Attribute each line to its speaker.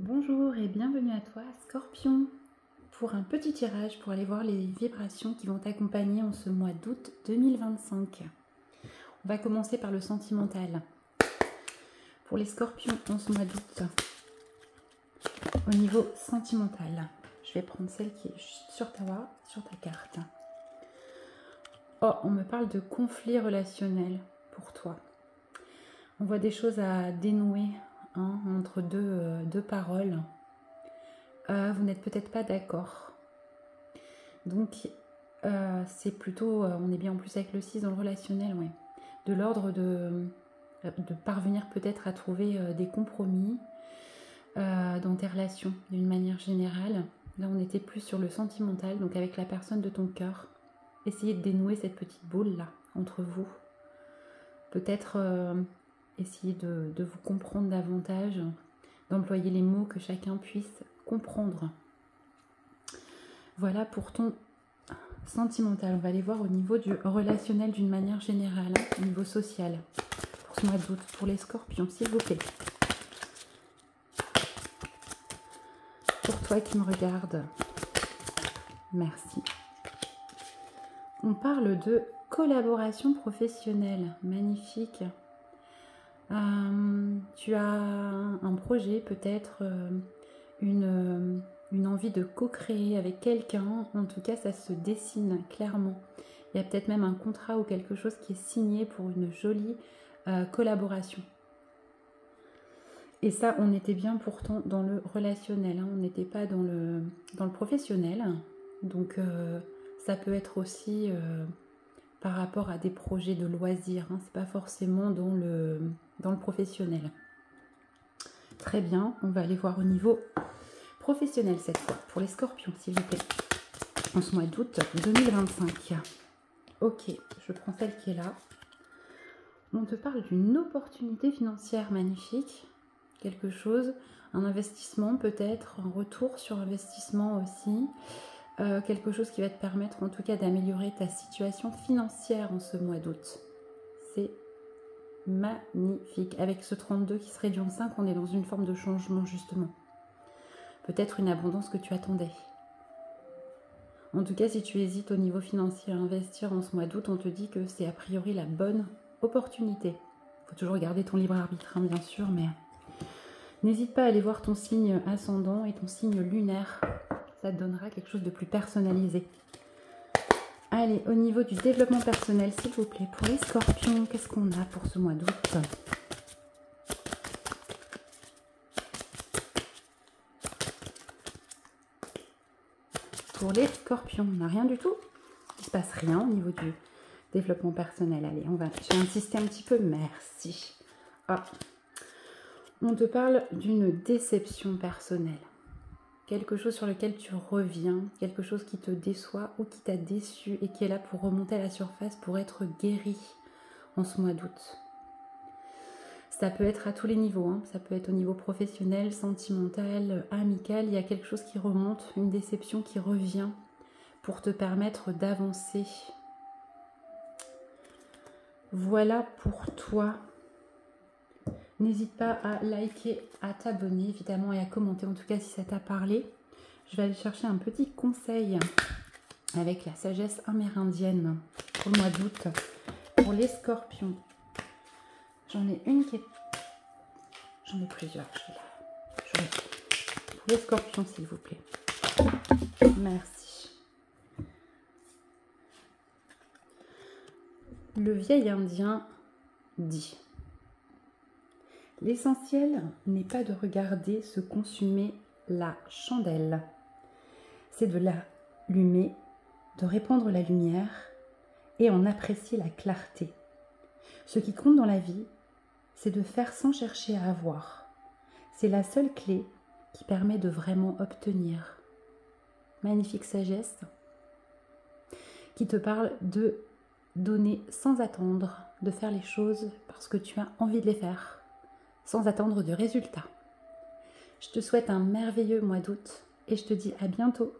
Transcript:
Speaker 1: Bonjour et bienvenue à toi, Scorpion, pour un petit tirage pour aller voir les vibrations qui vont t'accompagner en ce mois d'août 2025. On va commencer par le sentimental. Pour les Scorpions en ce mois d'août, au niveau sentimental, je vais prendre celle qui est juste sur ta carte. Oh, on me parle de conflit relationnel pour toi. On voit des choses à dénouer entre deux paroles. Vous n'êtes peut-être pas d'accord. Donc, c'est plutôt, on est bien en plus avec le 6 dans le relationnel, ouais, de l'ordre de parvenir peut-être à trouver des compromis dans tes relations d'une manière générale. Là, on était plus sur le sentimental, donc avec la personne de ton cœur. Essayez de dénouer cette petite boule-là entre vous. Peut-être essayer de vous comprendre davantage, d'employer les mots que chacun puisse comprendre. Voilà pour ton sentimental. On va aller voir au niveau du relationnel d'une manière générale, au niveau social, pour ce mois d'août, pour les Scorpions, s'il vous plaît. Pour toi qui me regarde, merci. On parle de collaboration professionnelle, magnifique. Tu as un projet, peut-être une envie de co-créer avec quelqu'un. En tout cas, ça se dessine clairement. Il y a peut-être même un contrat ou quelque chose qui est signé pour une jolie collaboration. Et ça, on était bien pourtant dans le relationnel, on n'était pas dans le professionnel. Donc, ça peut être aussi par rapport à des projets de loisirs, c'est pas forcément dans le professionnel. Très bien, on va aller voir au niveau professionnel cette fois, pour les Scorpions, s'il vous plaît, en ce mois d'août 2025. Ok, je prends celle qui est là. On te parle d'une opportunité financière magnifique, quelque chose, un investissement peut-être, un retour sur investissement aussi, quelque chose qui va te permettre en tout cas d'améliorer ta situation financière en ce mois d'août. C'est magnifique. Avec ce 32 qui se réduit en 5, on est dans une forme de changement justement. Peut-être une abondance que tu attendais. En tout cas, si tu hésites au niveau financier à investir en ce mois d'août, on te dit que c'est a priori la bonne opportunité. Il faut toujours garder ton libre arbitre, bien sûr, mais n'hésite pas à aller voir ton signe ascendant et ton signe lunaire. Ça te donnera quelque chose de plus personnalisé. Allez, au niveau du développement personnel, s'il vous plaît, pour les Scorpions, qu'est-ce qu'on a pour ce mois d'août ? Pour les Scorpions, on n'a rien du tout. Il ne se passe rien au niveau du développement personnel. Allez, j'ai insisté un petit peu. Merci. Ah. On te parle d'une déception personnelle. Quelque chose sur lequel tu reviens, quelque chose qui te déçoit ou qui t'a déçu et qui est là pour remonter à la surface, pour être guéri en ce mois d'août. Ça peut être à tous les niveaux, ça peut être au niveau professionnel, sentimental, amical. Il y a quelque chose qui remonte, une déception qui revient pour te permettre d'avancer. Voilà pour toi. N'hésite pas à liker, à t'abonner évidemment et à commenter en tout cas si ça t'a parlé. Je vais aller chercher un petit conseil avec la sagesse amérindienne pour le mois d'août. Pour les Scorpions, j'en ai une qui est... J'en ai plusieurs, pour les Scorpions s'il vous plaît. Merci. Le vieil indien dit: l'essentiel n'est pas de regarder se consumer la chandelle, c'est de l'allumer, de répandre la lumière et en apprécier la clarté. Ce qui compte dans la vie, c'est de faire sans chercher à avoir. C'est la seule clé qui permet de vraiment obtenir. Magnifique sagesse qui te parle de donner sans attendre, de faire les choses parce que tu as envie de les faire, sans attendre de résultats. Je te souhaite un merveilleux mois d'août et je te dis à bientôt.